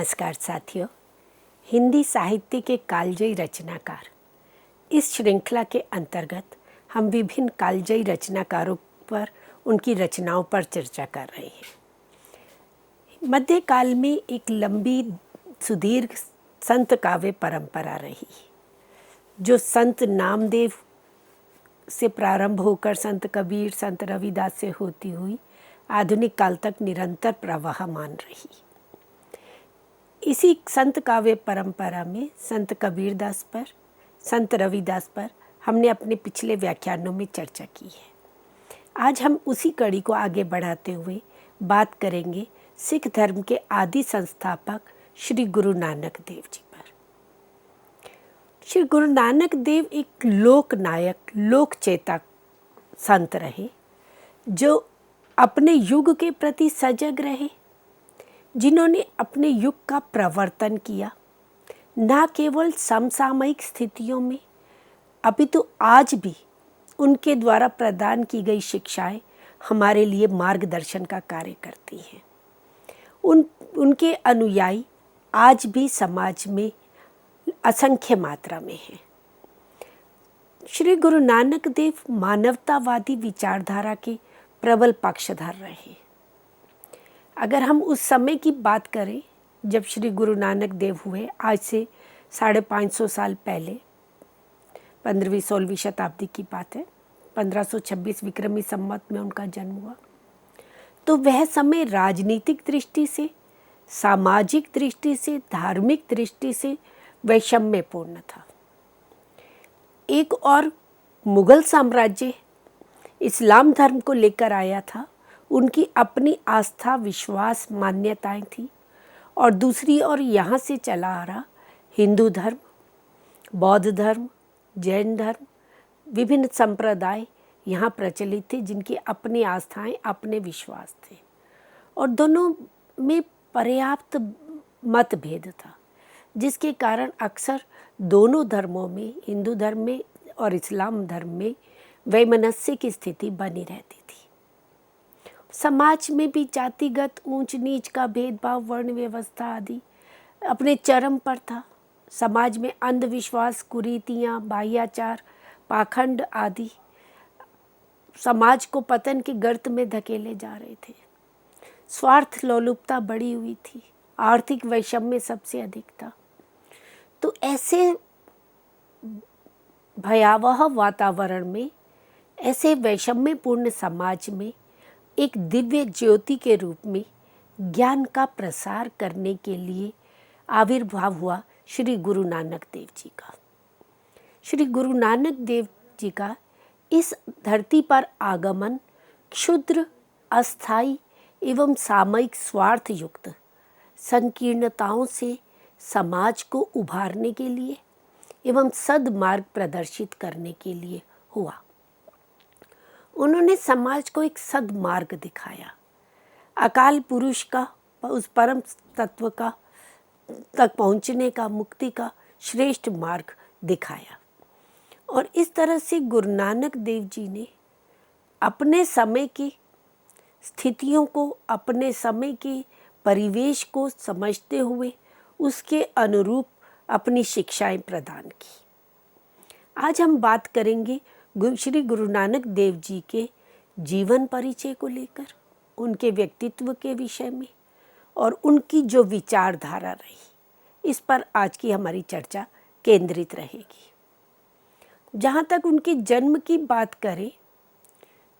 नमस्कार साथियों। हिंदी साहित्य के कालजयी रचनाकार इस श्रृंखला के अंतर्गत हम विभिन्न कालजयी रचनाकारों पर उनकी रचनाओं पर चर्चा कर रहे हैं। मध्यकाल में एक लंबी सुदीर्घ संत काव्य परंपरा रही, जो संत नामदेव से प्रारंभ होकर संत कबीर, संत रविदास से होती हुई आधुनिक काल तक निरंतर प्रवाहमान रही। इसी संत काव्य परंपरा में संत कबीरदास पर, संत रविदास पर हमने अपने पिछले व्याख्यानों में चर्चा की है। आज हम उसी कड़ी को आगे बढ़ाते हुए बात करेंगे सिख धर्म के आदि संस्थापक श्री गुरु नानक देव जी पर। श्री गुरु नानक देव एक लोक नायक, लोक चेतक संत रहे, जो अपने युग के प्रति सजग रहे, जिन्होंने अपने युग का प्रवर्तन किया, न केवल समसामयिक स्थितियों में अपितु आज भी उनके द्वारा प्रदान की गई शिक्षाएं हमारे लिए मार्गदर्शन का कार्य करती हैं। उनके अनुयायी आज भी समाज में असंख्य मात्रा में हैं। श्री गुरु नानक देव मानवतावादी विचारधारा के प्रबल पक्षधर रहे। अगर हम उस समय की बात करें जब श्री गुरु नानक देव हुए, आज से 550 साल पहले, 15वीं-16वीं शताब्दी की बात है, 1526 विक्रमी संवत में उनका जन्म हुआ, तो वह समय राजनीतिक दृष्टि से, सामाजिक दृष्टि से, धार्मिक दृष्टि से वैषम्यपूर्ण था। एक और मुगल साम्राज्य इस्लाम धर्म को लेकर आया था, उनकी अपनी आस्था, विश्वास, मान्यताएं थी, और दूसरी ओर यहाँ से चला आ रहा हिंदू धर्म, बौद्ध धर्म, जैन धर्म, विभिन्न संप्रदाय यहाँ प्रचलित थे, जिनकी अपनी आस्थाएं, अपने विश्वास थे, और दोनों में पर्याप्त मतभेद था, जिसके कारण अक्सर दोनों धर्मों में, हिंदू धर्म में और इस्लाम धर्म में, वैमनस्य की स्थिति बनी रहती थी। समाज में भी जातिगत ऊंच नीच का भेदभाव, वर्ण व्यवस्था आदि अपने चरम पर था। समाज में अंधविश्वास, कुरीतियाँ, बाह्याचार, पाखंड आदि समाज को पतन के गर्त में धकेले जा रहे थे। स्वार्थ लोलुपता बढ़ी हुई थी, आर्थिक वैषम्य सबसे अधिक था। तो ऐसे भयावह वातावरण में, ऐसे वैषम्यपूर्ण समाज में एक दिव्य ज्योति के रूप में ज्ञान का प्रसार करने के लिए आविर्भाव हुआ श्री गुरु नानक देव जी का। श्री गुरु नानक देव जी का इस धरती पर आगमन क्षुद्र, अस्थायी एवं सामयिक स्वार्थ युक्त संकीर्णताओं से समाज को उभारने के लिए एवं सद्मार्ग प्रदर्शित करने के लिए हुआ। उन्होंने समाज को एक सद्मार्ग दिखाया, अकाल पुरुष का, उस परम तत्व का तक पहुँचने का, मुक्ति का श्रेष्ठ मार्ग दिखाया। और इस तरह से गुरु नानक देव जी ने अपने समय की स्थितियों को, अपने समय के परिवेश को समझते हुए उसके अनुरूप अपनी शिक्षाएं प्रदान की। आज हम बात करेंगे श्री गुरु नानक देव जी के जीवन परिचय को लेकर, उनके व्यक्तित्व के विषय में, और उनकी जो विचारधारा रही, इस पर आज की हमारी चर्चा केंद्रित रहेगी। जहाँ तक उनके जन्म की बात करें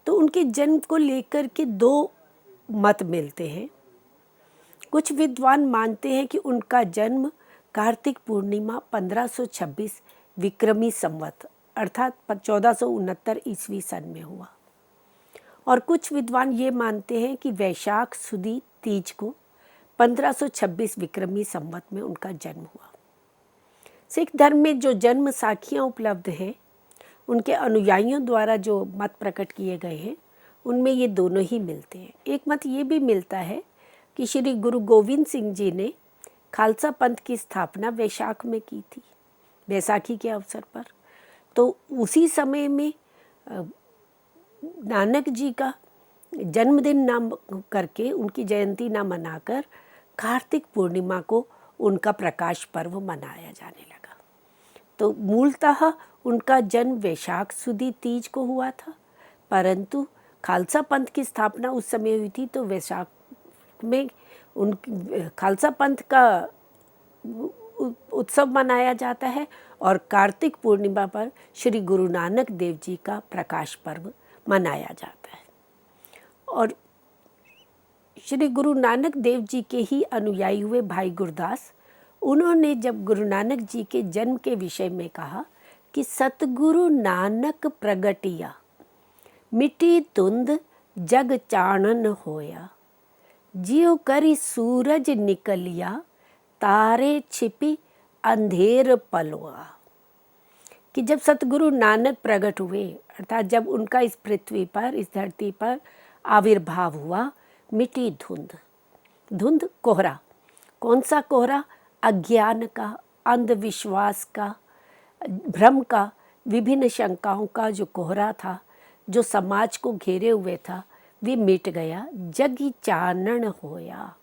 तो उनके जन्म को लेकर के दो मत मिलते हैं। कुछ विद्वान मानते हैं कि उनका जन्म कार्तिक पूर्णिमा 1526 विक्रमी संवत अर्थात 1469 ईस्वी सन में हुआ, और कुछ विद्वान ये मानते हैं कि वैशाख सुदी तीज को 1526 विक्रमी संवत में उनका जन्म हुआ। सिख धर्म में जो जन्म साखियाँ उपलब्ध हैं, उनके अनुयायियों द्वारा जो मत प्रकट किए गए हैं, उनमें ये दोनों ही मिलते हैं। एक मत ये भी मिलता है कि श्री गुरु गोविंद सिंह जी ने खालसा पंथ की स्थापना वैशाख में की थी, बैसाखी के अवसर पर। तो उसी समय में नानक जी का जन्मदिन ना करके, उनकी जयंती ना मनाकर कार्तिक पूर्णिमा को उनका प्रकाश पर्व मनाया जाने लगा। तो मूलतः उनका जन्म वैशाख सुदी तीज को हुआ था, परंतु खालसा पंथ की स्थापना उस समय हुई थी, तो वैशाख में उन खालसा पंथ का उत्सव मनाया जाता है और कार्तिक पूर्णिमा पर श्री गुरु नानक देव जी का प्रकाश पर्व मनाया जाता है। और श्री गुरु नानक देव जी के ही अनुयायी हुए भाई गुरदास, उन्होंने जब गुरु नानक जी के जन्म के विषय में कहा कि सतगुरु नानक प्रगटिया, मिटी धुंध जग चानन होया, जियो करी सूरज निकलिया, तारे छिपी अंधेर पलवा। कि जब सतगुरु नानक प्रकट हुए, अर्थात जब उनका इस पृथ्वी पर, इस धरती पर आविर्भाव हुआ, मिटी धुंध, धुंध कोहरा। कौन सा कोहरा? अज्ञान का, अंधविश्वास का, भ्रम का, विभिन्न शंकाओं का जो कोहरा था, जो समाज को घेरे हुए था, वे मिट गया। जग चानन होया,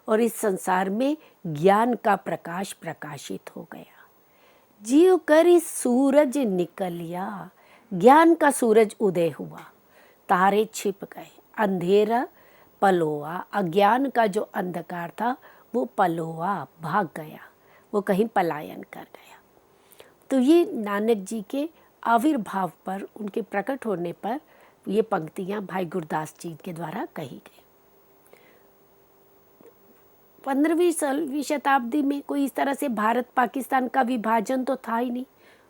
और इस संसार में ज्ञान का प्रकाश प्रकाशित हो गया। जीव करी सूरज निकलिया, ज्ञान का सूरज उदय हुआ, तारे छिप गए, अंधेरा पलोआ, अज्ञान का जो अंधकार था वो पलोआ, भाग गया, वो कहीं पलायन कर गया। तो ये नानक जी के आविर्भाव पर, उनके प्रकट होने पर ये पंक्तियाँ भाई गुरदास जी के द्वारा कही गई। 15वीं शताब्दी में कोई इस तरह से भारत पाकिस्तान का विभाजन तो था ही नहीं,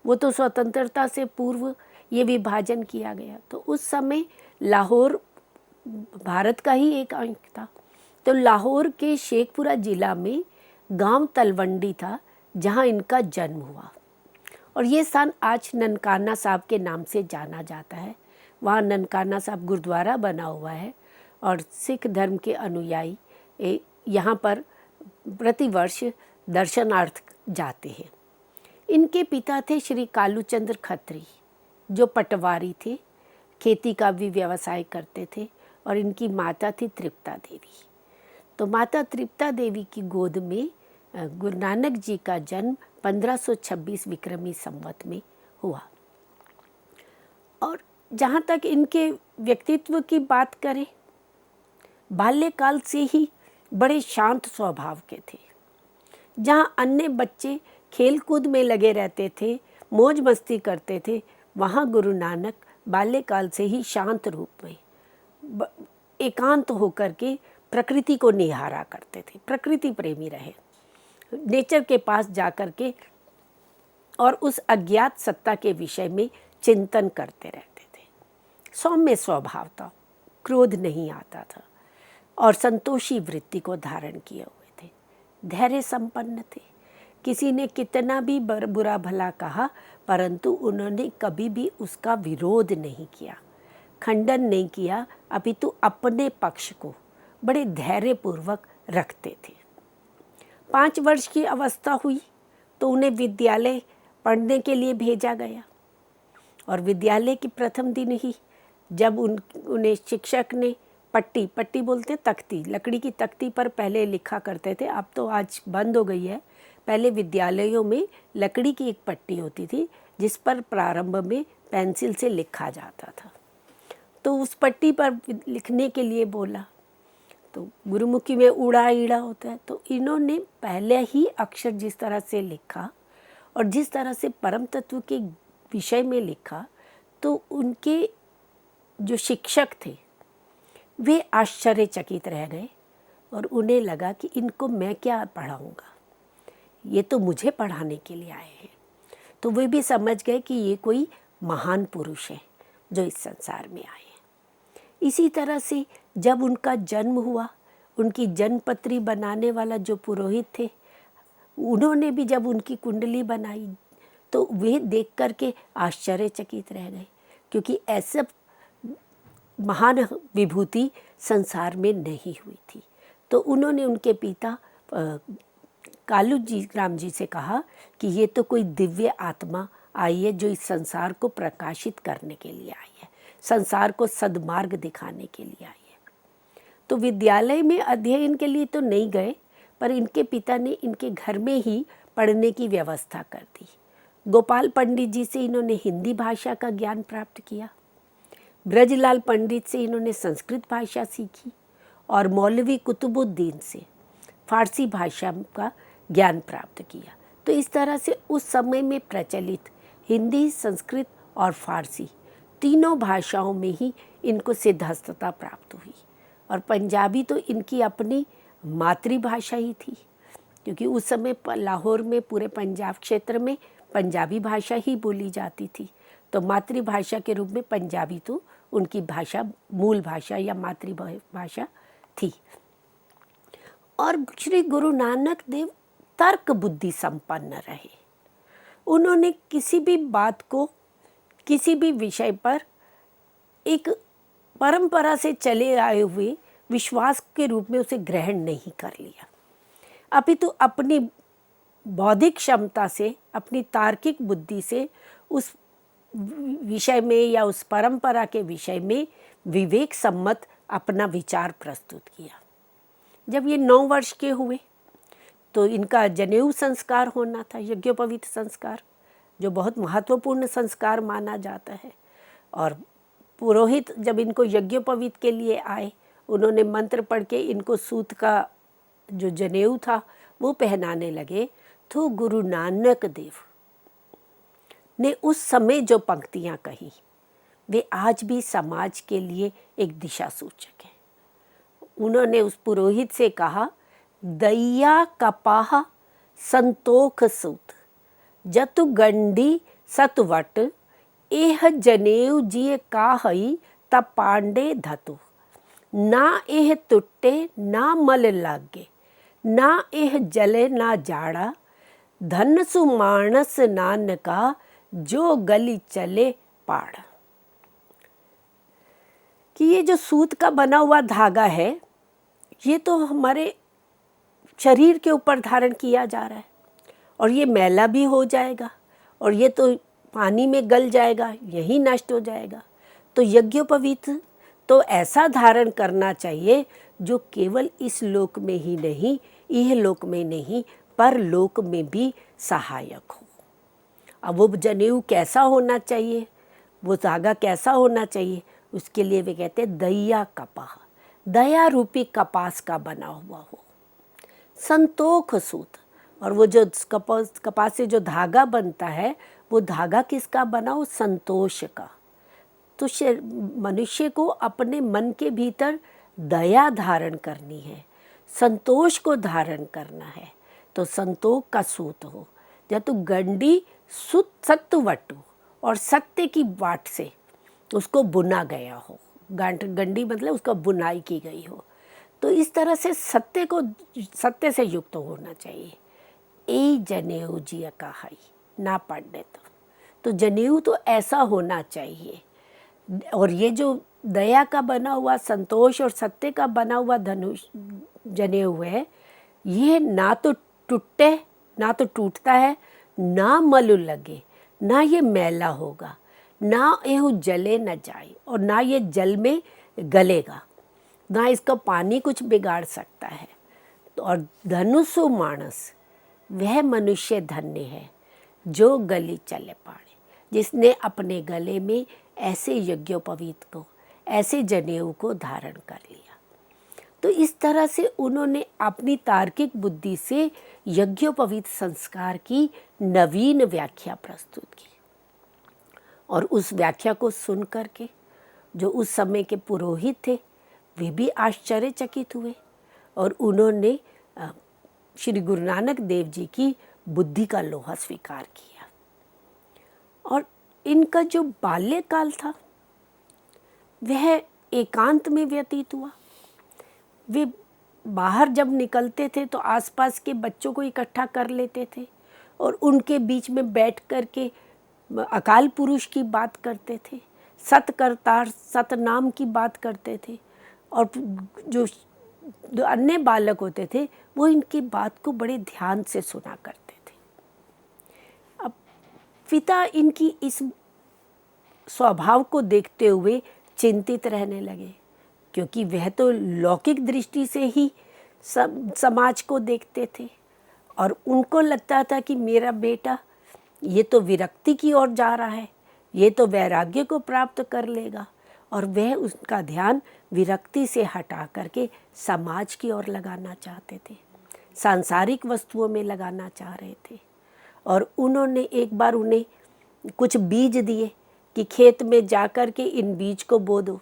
वो तो स्वतंत्रता से पूर्व ये विभाजन किया गया। तो उस समय लाहौर भारत का ही एक अंग था। तो लाहौर के शेखपुरा जिला में गांव तलवंडी था, जहां इनका जन्म हुआ, और ये स्थान आज ननकाना साहब के नाम से जाना जाता है। वहाँ ननकाना साहब गुरुद्वारा बना हुआ है और सिख धर्म के अनुयायी यहाँ पर प्रतिवर्ष दर्शनार्थ जाते हैं। इनके पिता थे श्री कालूचंद्र खत्री, जो पटवारी थे, खेती का भी व्यवसाय करते थे, और इनकी माता थी तृप्ता देवी। तो माता तृप्ता देवी की गोद में गुरु नानक जी का जन्म 1526 विक्रमी संवत में हुआ। और जहाँ तक इनके व्यक्तित्व की बात करें, बाल्यकाल से ही बड़े शांत स्वभाव के थे। जहाँ अन्य बच्चे खेल कूद में लगे रहते थे, मौज मस्ती करते थे, वहाँ गुरु नानक बाल्यकाल से ही शांत रूप में एकांत होकर के प्रकृति को निहारा करते थे। प्रकृति प्रेमी रहे, नेचर के पास जाकर के और उस अज्ञात सत्ता के विषय में चिंतन करते रहते थे। सौम्य स्वभाव था, क्रोध नहीं आता था, और संतोषी वृत्ति को धारण किए हुए थे। धैर्य संपन्न थे। किसी ने कितना भी बुरा भला कहा, परंतु उन्होंने कभी भी उसका विरोध नहीं किया, खंडन नहीं किया, अपितु अपने पक्ष को बड़े धैर्यपूर्वक रखते थे। 5 वर्ष की अवस्था हुई तो उन्हें विद्यालय पढ़ने के लिए भेजा गया, और विद्यालय के प्रथम दिन ही जब उन्हें शिक्षक ने पट्टी बोलते तख्ती, लकड़ी की तख्ती पर पहले लिखा करते थे, अब तो आज बंद हो गई है। पहले विद्यालयों में लकड़ी की एक पट्टी होती थी जिस पर प्रारंभ में पेंसिल से लिखा जाता था। तो उस पट्टी पर लिखने के लिए बोला, तो गुरुमुखी में ऊड़ा ईड़ा होता है, तो इन्होंने पहले ही अक्षर जिस तरह से लिखा और जिस तरह से परम तत्व के विषय में लिखा, तो उनके जो शिक्षक थे वे आश्चर्यचकित रह गए, और उन्हें लगा कि इनको मैं क्या पढ़ाऊँगा, ये तो मुझे पढ़ाने के लिए आए हैं। तो वे भी समझ गए कि ये कोई महान पुरुष है जो इस संसार में आए हैं। इसी तरह से जब उनका जन्म हुआ, उनकी जन्मपत्री बनाने वाला जो पुरोहित थे, उन्होंने भी जब उनकी कुंडली बनाई तो वे देख कर के आश्चर्यचकित रह गए, क्योंकि ऐसा महान विभूति संसार में नहीं हुई थी। तो उन्होंने उनके पिता कालू जी राम जी से कहा कि ये तो कोई दिव्य आत्मा आई है जो इस संसार को प्रकाशित करने के लिए आई है, संसार को सद्मार्ग दिखाने के लिए आई है। तो विद्यालय में अध्ययन के लिए तो नहीं गए, पर इनके पिता ने इनके घर में ही पढ़ने की व्यवस्था कर दी। गोपाल पंडित जी से इन्होंने हिंदी भाषा का ज्ञान प्राप्त किया, ब्रजलाल पंडित से इन्होंने संस्कृत भाषा सीखी और मौलवी कुतुबुद्दीन से फारसी भाषा का ज्ञान प्राप्त किया। तो इस तरह से उस समय में प्रचलित हिंदी, संस्कृत और फारसी तीनों भाषाओं में ही इनको सिद्धहस्तता प्राप्त हुई। और पंजाबी तो इनकी अपनी मातृभाषा ही थी, क्योंकि उस समय लाहौर में, पूरे पंजाब क्षेत्र में पंजाबी भाषा ही बोली जाती थी। तो मातृभाषा के रूप में पंजाबी तो उनकी भाषा, मूल भाषा या मातृभाषा थी। और श्री गुरु नानक देव तर्क बुद्धि संपन्न रहे। उन्होंने किसी भी बात को, किसी भी विषय पर एक परंपरा से चले आए हुए विश्वास के रूप में उसे ग्रहण नहीं कर लिया, अपितु अपनी बौद्धिक क्षमता से, अपनी तार्किक बुद्धि से उस विषय में या उस परंपरा के विषय में विवेक सम्मत अपना विचार प्रस्तुत किया। जब ये 9 वर्ष के हुए तो इनका जनेऊ संस्कार होना था, यज्ञोपवीत संस्कार, जो बहुत महत्वपूर्ण संस्कार माना जाता है। और पुरोहित जब इनको यज्ञोपवीत के लिए आए, उन्होंने मंत्र पढ़ के इनको सूत का जो जनेऊ था वो पहनाने लगे। तो गुरु नानक देव ने उस समय जो पंक्तियाँ कही वे आज भी समाज के लिए एक दिशा सूचक है। उन्होंने उस पुरोहित से कहा, दैया कपाह संतोख सूत जतु गंडी सतवट एह जनेऊ जिय काहई तब पांडे धतु ना एह तुट्टे ना मल लागे ना एह जले ना जाड़ा धन सुमानस नानका जो गली चले पाड़। कि ये जो सूत का बना हुआ धागा है ये तो हमारे शरीर के ऊपर धारण किया जा रहा है और ये मैला भी हो जाएगा और ये तो पानी में गल जाएगा, यही नष्ट हो जाएगा। तो यज्ञोपवीत तो ऐसा धारण करना चाहिए जो केवल इस लोक में ही नहीं, यह लोक में नहीं, पर लोक में भी सहायक हो। अब वो जनेऊ कैसा होना चाहिए, वो धागा कैसा होना चाहिए, उसके लिए वे कहते हैं दैया कपाह, दया रूपी कपास का बना हुआ हो। संतोख सूत, और वो जो कपास से जो धागा बनता है वो धागा किसका बना हो, संतोष का। तो मनुष्य को अपने मन के भीतर दया धारण करनी है, संतोष को धारण करना है, तो संतोष का सूत हो। जब तो गंडी सत्य वटु, और सत्य की वाट से उसको बुना गया हो, गंडी मतलब उसका बुनाई की गई हो। तो इस तरह से सत्य से युक्त होना चाहिए। ए जनेऊ जिया कहाई ना पंडित, तो जनेऊ तो ऐसा होना चाहिए। और ये जो दया का बना हुआ, संतोष और सत्य का बना हुआ धनुष जनेऊ है, ये ना तो टूटे, ना तो टूटता है, ना मल लगे, ना ये मैला होगा, ना ये जले न जाए, और ना ये जल में गलेगा, ना इसका पानी कुछ बिगाड़ सकता है। और धनुषु मानस, वह मनुष्य धन्य है जो गली चले पाड़े, जिसने अपने गले में ऐसे यज्ञोपवीत को, ऐसे जनेऊ को धारण कर लिया। तो इस तरह से उन्होंने अपनी तार्किक बुद्धि से यज्ञोपवीत संस्कार की नवीन व्याख्या प्रस्तुत की। और उस व्याख्या को सुन करके जो उस समय के पुरोहित थे वे भी आश्चर्यचकित हुए और उन्होंने श्री गुरु नानक देव जी की बुद्धि का लोहा स्वीकार किया। और इनका जो बाल्यकाल था वह एकांत में व्यतीत हुआ। वे बाहर जब निकलते थे तो आसपास के बच्चों को इकट्ठा कर लेते थे और उनके बीच में बैठ कर के अकाल पुरुष की बात करते थे, सतकर्तार सतनाम की बात करते थे। और जो अन्य बालक होते थे वो इनकी बात को बड़े ध्यान से सुना करते थे। अब पिता इनकी इस स्वभाव को देखते हुए चिंतित रहने लगे, क्योंकि वह तो लौकिक दृष्टि से ही समाज को देखते थे और उनको लगता था कि मेरा बेटा ये तो विरक्ति की ओर जा रहा है, ये तो वैराग्य को प्राप्त कर लेगा, और वह उसका ध्यान विरक्ति से हटा करके समाज की ओर लगाना चाहते थे, सांसारिक वस्तुओं में लगाना चाह रहे थे। और उन्होंने एक बार उन्हें कुछ बीज दिए कि खेत में जा कर के इन बीज को बो दो,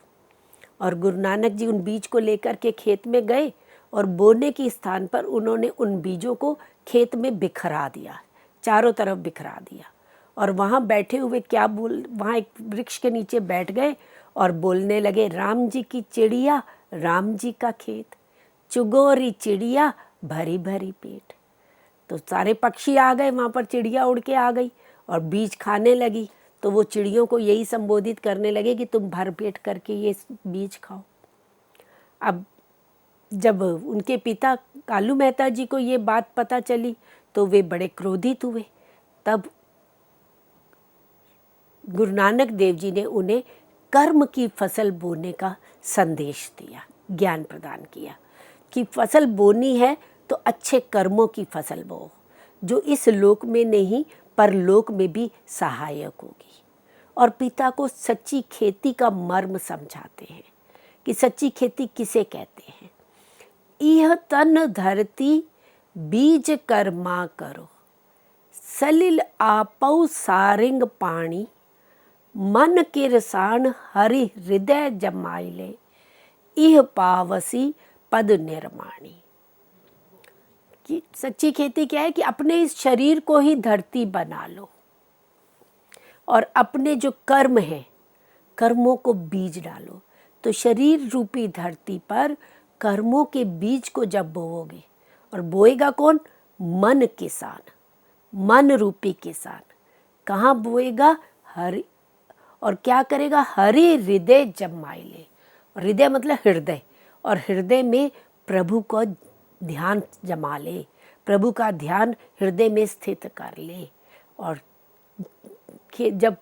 और गुरु नानक जी उन बीज को लेकर के खेत में गए और बोने के स्थान पर उन्होंने उन बीजों को खेत में बिखरा दिया, चारों तरफ बिखरा दिया। और वहाँ बैठे हुए वहाँ एक वृक्ष के नीचे बैठ गए और बोलने लगे, राम जी की चिड़िया राम जी का खेत, चुगोरी चिड़िया भरी भरी पेट। तो सारे पक्षी आ गए, वहाँ पर चिड़िया उड़ के आ गई और बीज खाने लगी। तो वो चिड़ियों को यही संबोधित करने लगे कि तुम भर पेट करके ये बीज खाओ। अब जब उनके पिता कालू मेहता जी को ये बात पता चली तो वे बड़े क्रोधित हुए। तब गुरु नानक देव जी ने उन्हें कर्म की फसल बोने का संदेश दिया, ज्ञान प्रदान किया कि फसल बोनी है तो अच्छे कर्मों की फसल बो, जो इस लोक में नहीं परलोक में भी सहायक होगी। और पिता को सच्ची खेती का मर्म समझाते हैं कि सच्ची खेती किसे कहते हैं। यह तन धरती बीज कर्मा करो, सलिल आपौ सारिंग पानी, मन किरसान हरि हृदय जमाइले, इह पावसी पद निर्माणी। कि सच्ची खेती क्या है कि अपने इस शरीर को ही धरती बना लो और अपने जो कर्म है कर्मों को बीज डालो। तो शरीर रूपी धरती पर कर्मों के बीज को जब बोओगे, और बोएगा कौन? मन किसान, मन रूपी किसान। कहाँ बोएगा? हरि। और क्या करेगा? हरि हृदय जमाइले। हृदय मतलब हृदय, और हृदय में प्रभु को ध्यान जमा ले, प्रभु का ध्यान हृदय में स्थित कर ले। और जब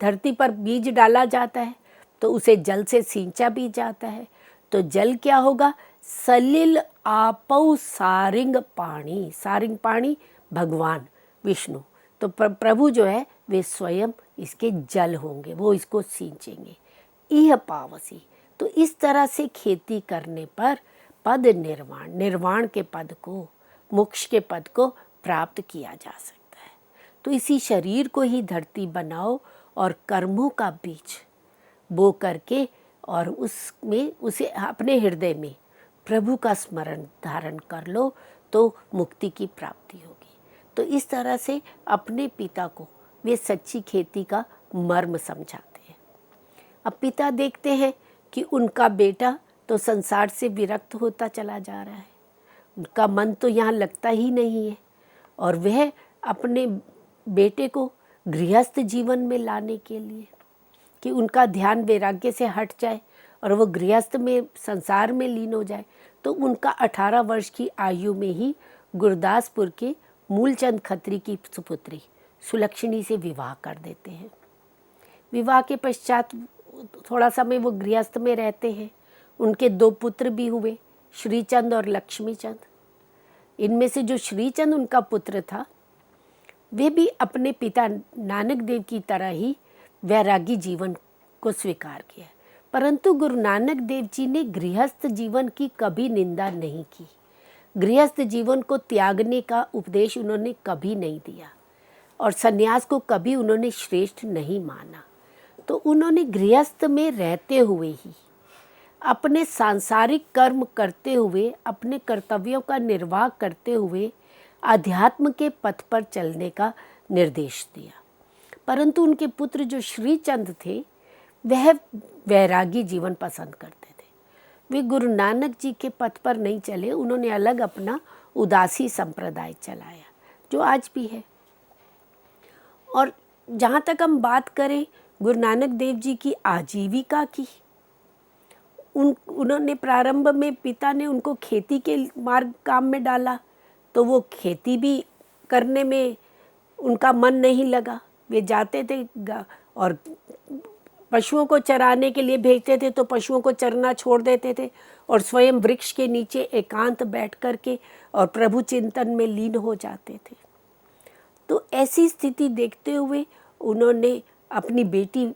धरती पर बीज डाला जाता है तो उसे जल से सींचा भी जाता है। तो जल क्या होगा? सलिल आपौ सारिंग पानी। सारिंग पानी भगवान विष्णु। तो प्रभु जो है वे स्वयं इसके जल होंगे, वो इसको सींचेंगे। यह पावसी। तो इस तरह से खेती करने पर पद निर्वाण, निर्वाण के पद को, मोक्ष के पद को प्राप्त किया जा सकता है। तो इसी शरीर को ही धरती बनाओ और कर्मों का बीज बो करके और उसमें उसे अपने हृदय में प्रभु का स्मरण धारण कर लो तो मुक्ति की प्राप्ति होगी। तो इस तरह से अपने पिता को वे सच्ची खेती का मर्म समझाते हैं। अब पिता देखते हैं कि उनका बेटा तो संसार से विरक्त होता चला जा रहा है, उनका मन तो यहाँ लगता ही नहीं है, और वह अपने बेटे को गृहस्थ जीवन में लाने के लिए कि उनका ध्यान वैराग्य से हट जाए और वो गृहस्थ में संसार में लीन हो जाए, तो उनका 18 वर्ष की आयु में ही गुरदासपुर के मूलचंद खत्री की सुपुत्री सुलक्षणी से विवाह कर देते हैं। विवाह के पश्चात थोड़ा समय वो गृहस्थ में रहते हैं। उनके 2 पुत्र भी हुए, श्रीचंद और लक्ष्मीचंद। इनमें से जो श्रीचंद उनका पुत्र था, वे भी अपने पिता नानक देव की तरह ही वैरागी जीवन को स्वीकार किया, परंतु गुरु नानक देव जी ने गृहस्थ जीवन की कभी निंदा नहीं की। गृहस्थ जीवन को त्यागने का उपदेश उन्होंने कभी नहीं दिया और सन्यास को कभी उन्होंने श्रेष्ठ नहीं माना। तो उन्होंने गृहस्थ में रहते हुए ही अपने सांसारिक कर्म करते हुए, अपने कर्तव्यों का निर्वाह करते हुए आध्यात्म के पथ पर चलने का निर्देश दिया। परंतु उनके पुत्र जो श्रीचंद थे वह वैरागी जीवन पसंद करते थे। वे गुरु नानक जी के पथ पर नहीं चले, उन्होंने अलग अपना उदासी संप्रदाय चलाया जो आज भी है। और जहाँ तक हम बात करें गुरु नानक देव जी की आजीविका की, उन्होंने प्रारंभ में पिता ने उनको खेती के मार्ग काम में डाला, तो वो खेती भी करने में उनका मन नहीं लगा। वे जाते थे और पशुओं को चराने के लिए भेजते थे तो पशुओं को चरना छोड़ देते थे और स्वयं वृक्ष के नीचे एकांत बैठ कर के और प्रभु चिंतन में लीन हो जाते थे। तो ऐसी स्थिति देखते हुए उन्होंने अपनी बेटी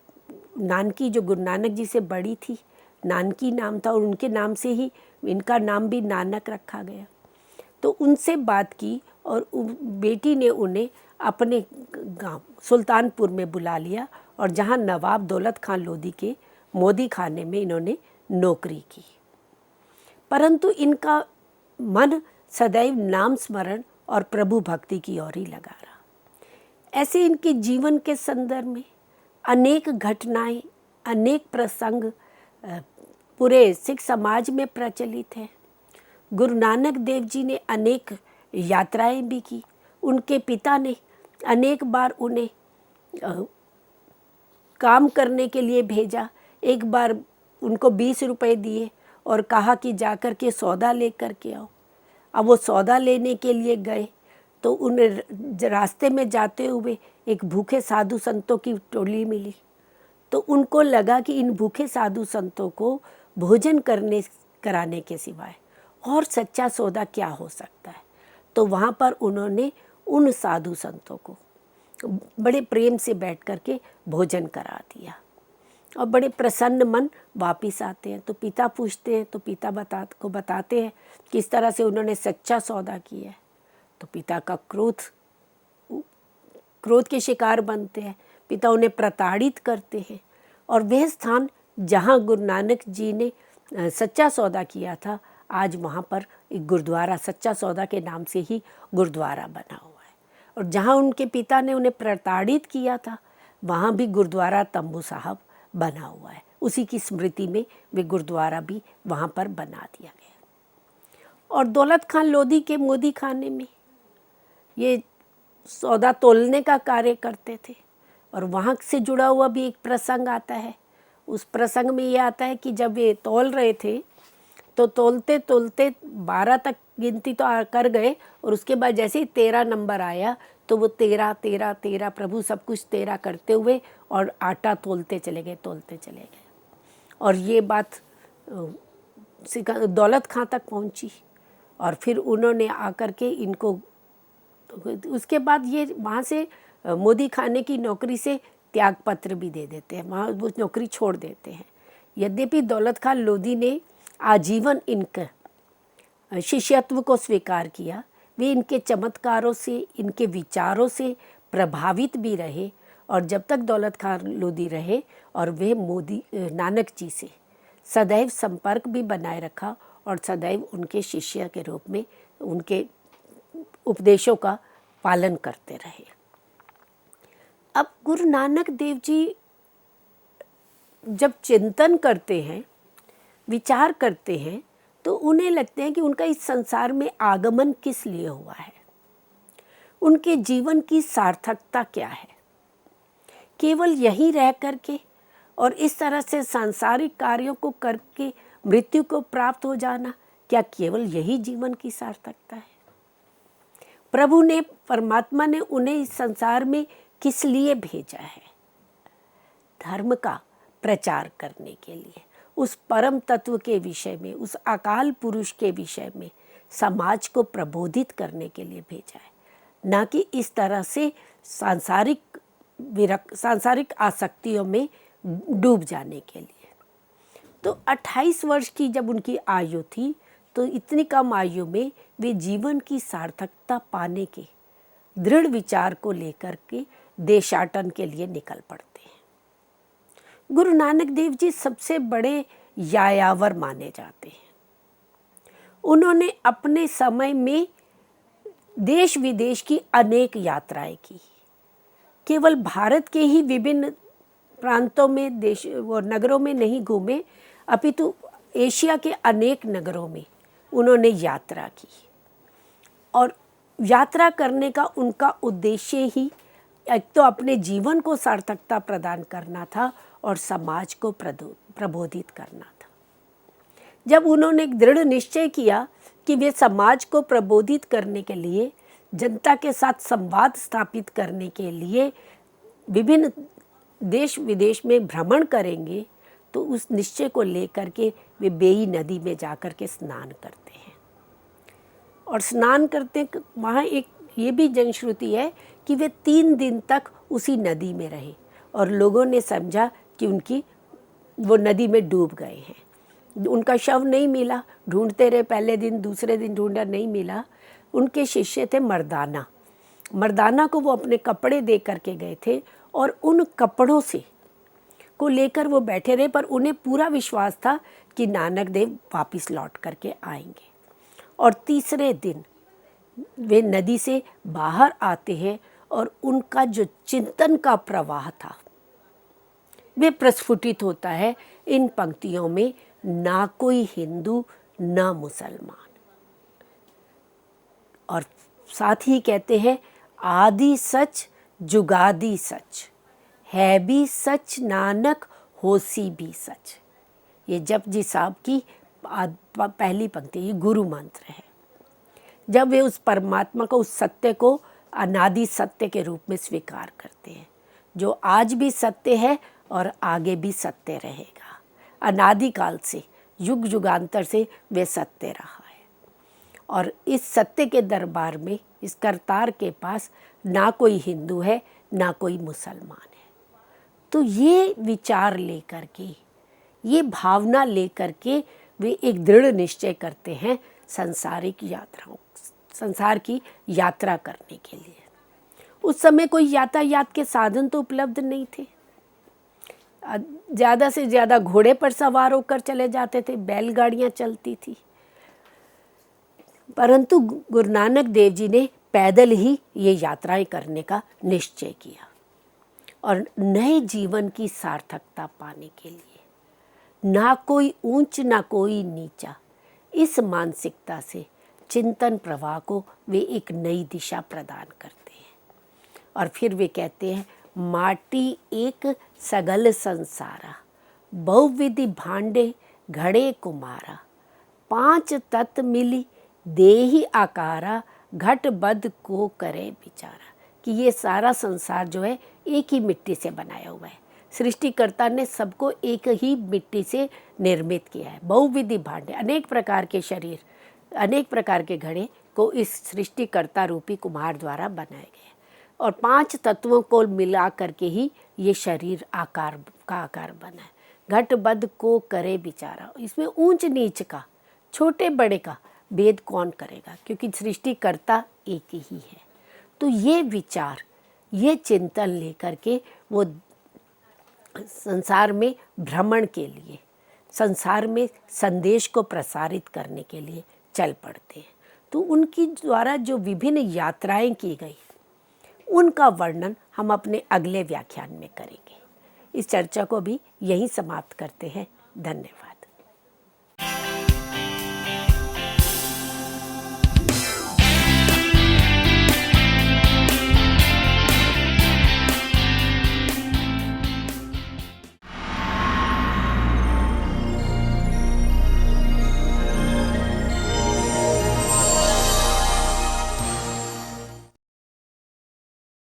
नानकी, जो गुरु नानक जी से बड़ी थी, नानकी नाम था और उनके नाम से ही इनका नाम भी नानक रखा गया, तो उनसे बात की और बेटी ने उन्हें अपने गांव सुल्तानपुर में बुला लिया और जहां नवाब दौलत खान लोधी के मोदी खाने में इन्होंने नौकरी की। परंतु इनका मन सदैव नाम स्मरण और प्रभु भक्ति की ओर ही लगा रहा। ऐसे इनके जीवन के संदर्भ में अनेक घटनाएं, अनेक प्रसंग पूरे सिख समाज में प्रचलित है। गुरु नानक देव जी ने अनेक यात्राएं भी की। उनके पिता ने अनेक बार उन्हें काम करने के लिए भेजा। एक बार उनको 20 रुपए दिए और कहा कि जाकर के सौदा लेकर के आओ। अब वो सौदा लेने के लिए गए तो उन्हें रास्ते में जाते हुए एक भूखे साधु संतों की टोली मिली। तो उनको लगा कि इन भूखे साधु संतों को भोजन कराने के सिवाय और सच्चा सौदा क्या हो सकता है। तो वहाँ पर उन्होंने उन साधु संतों को बड़े प्रेम से बैठ कर के भोजन करा दिया और बड़े प्रसन्न मन वापिस आते हैं। तो पिता पूछते हैं तो पिता बताते हैं किस तरह से उन्होंने सच्चा सौदा किया है। तो पिता का क्रोध के शिकार बनते हैं। पिता उन्हें प्रताड़ित करते हैं और वह स्थान जहाँ गुरु नानक जी ने सच्चा सौदा किया था, आज वहाँ पर एक गुरुद्वारा सच्चा सौदा के नाम से ही गुरुद्वारा बना हुआ है। और जहाँ उनके पिता ने उन्हें प्रताड़ित किया था, वहाँ भी गुरुद्वारा तंबू साहब बना हुआ है। उसी की स्मृति में वे गुरुद्वारा भी वहाँ पर बना दिया गया। और दौलत खान लोधी के मोदी खाने में ये सौदा तोलने का कार्य करते थे। और वहाँ से जुड़ा हुआ भी एक प्रसंग आता है। उस प्रसंग में ये आता है कि जब ये तौल रहे थे तो तोलते तोलते 12 तक गिनती तो कर गए और उसके बाद जैसे ही 13 नंबर आया तो वो 13 13 13 प्रभु सब कुछ 13 करते हुए और आटा तोलते चले गए। और ये बात दौलत खां तक पहुंची और फिर उन्होंने आकर के इनको, उसके बाद ये वहाँ से मोदी खाने की नौकरी से त्याग पत्र भी दे देते हैं, वहाँ वो नौकरी छोड़ देते हैं। यद्यपि दौलत खान लोधी ने आजीवन इनका शिष्यत्व को स्वीकार किया, वे इनके चमत्कारों से, इनके विचारों से प्रभावित भी रहे। और जब तक दौलत खान लोधी रहे और वे मोदी नानक जी से सदैव संपर्क भी बनाए रखा और सदैव उनके शिष्य के रूप में उनके उपदेशों का पालन करते रहे। अब गुरु नानक देव जी जब चिंतन करते हैं, विचार करते हैं, तो उन्हें लगते हैं कि उनका इस संसार में आगमन किस लिए हुआ है, उनके जीवन की सार्थकता क्या है। केवल यहीं रह करके और इस तरह से सांसारिक कार्यों को करके मृत्यु को प्राप्त हो जाना, क्या केवल यही जीवन की सार्थकता है? प्रभु ने, परमात्मा ने उन्हें इस संसार में किस लिए भेजा है? धर्म का प्रचार करने के लिए, उस परम तत्व के विषय में, उस अकाल पुरुष के विषय में समाज को प्रबोधित करने के लिए भेजा है, ना कि इस तरह से सांसारिक आसक्तियों में डूब जाने के लिए। तो 28 वर्ष की जब उनकी आयु थी, तो इतनी कम आयु में वे जीवन की सार्थकता पाने के दृढ़ विचार को लेकर के देशाटन के लिए निकल पड़ते हैं। गुरु नानक देव जी सबसे बड़े यायावर माने जाते हैं। उन्होंने अपने समय में देश विदेश की अनेक यात्राएं की। केवल भारत के ही विभिन्न प्रांतों में, देश और नगरों में नहीं घूमे, अपितु एशिया के अनेक नगरों में उन्होंने यात्रा की। और यात्रा करने का उनका उद्देश्य ही एक तो अपने जीवन को सार्थकता प्रदान करना था और समाज को प्रबोधित करना था। जब उन्होंने एक दृढ़ निश्चय किया कि वे समाज को प्रबोधित करने के लिए, जनता के साथ संवाद स्थापित करने के लिए विभिन्न देश विदेश में भ्रमण करेंगे तो उस निश्चय को लेकर के वे बेई नदी में जाकर के स्नान करते हैं। और स्नान करते वहाँ एक ये भी जनश्रुति है कि वे 3 दिन तक उसी नदी में रहे और लोगों ने समझा कि वो नदी में डूब गए हैं। उनका शव नहीं मिला, ढूंढते रहे, पहले दिन दूसरे दिन ढूंढा, नहीं मिला। उनके शिष्य थे मर्दाना। मर्दाना को वो अपने कपड़े दे करके गए थे और उन कपड़ों से को लेकर वो बैठे रहे, पर उन्हें पूरा विश्वास था कि नानक देव वापस लौट करके आएंगे। और तीसरे दिन वे नदी से बाहर आते हैं और उनका जो चिंतन का प्रवाह था वे प्रस्फुटित होता है इन पंक्तियों में, ना कोई हिंदू ना मुसलमान। और साथ ही कहते हैं, आदि सच जुगादी सच, है भी सच नानक होसी भी सच। ये जपजी साहब की पहली पंक्ति, ये गुरु मंत्र है। जब वे उस परमात्मा को, उस सत्य को अनादि सत्य के रूप में स्वीकार करते हैं, जो आज भी सत्य है और आगे भी सत्य रहेगा, अनादि काल से, युग युगांतर से वे सत्य रहा है। और इस सत्य के दरबार में, इस करतार के पास ना कोई हिंदू है ना कोई मुसलमान है। तो ये विचार लेकर के, ये भावना लेकर के वे एक दृढ़ निश्चय करते हैं संसार की यात्रा करने के लिए। उस समय कोई यातायात के साधन तो उपलब्ध नहीं थे। ज़्यादा से ज़्यादा घोड़े पर सवार होकर चले जाते थे, बैलगाड़ियाँ चलती थी। परंतु गुरु नानक देव जी ने पैदल ही ये यात्राएं करने का निश्चय किया और नए जीवन की सार्थकता पाने के लिए, ना कोई ऊंच ना कोई नीचा, इस मानसिकता से चिंतन प्रवाह को वे एक नई दिशा प्रदान करते हैं। और फिर वे कहते हैं, माटी एक सगल संसारा, बहुविधि भांडे घड़े कुमारा, 5 तत्व मिली देही आकारा, घट बद को करे बिचारा। कि ये सारा संसार जो है एक ही मिट्टी से बनाया हुआ है। सृष्टिकर्ता ने सबको एक ही मिट्टी से निर्मित किया है। बहुविधि भांडे, अनेक प्रकार के शरीर, अनेक प्रकार के घड़े को इस सृष्टिकर्ता रूपी कुम्हार द्वारा बनाए गए और 5 तत्वों को मिला करके ही ये शरीर आकार बना है। घट बद को करे बिचारा, इसमें ऊंच नीच का, छोटे बड़े का भेद कौन करेगा, क्योंकि सृष्टिकर्ता एक ही है। तो ये विचार, ये चिंतन लेकर के वो संसार में भ्रमण के लिए, संसार में संदेश को प्रसारित करने के लिए चल पड़ते हैं। तो उनकी द्वारा जो विभिन्न यात्राएं की गई, उनका वर्णन हम अपने अगले व्याख्यान में करेंगे। इस चर्चा को भी यहीं समाप्त करते हैं। धन्यवाद।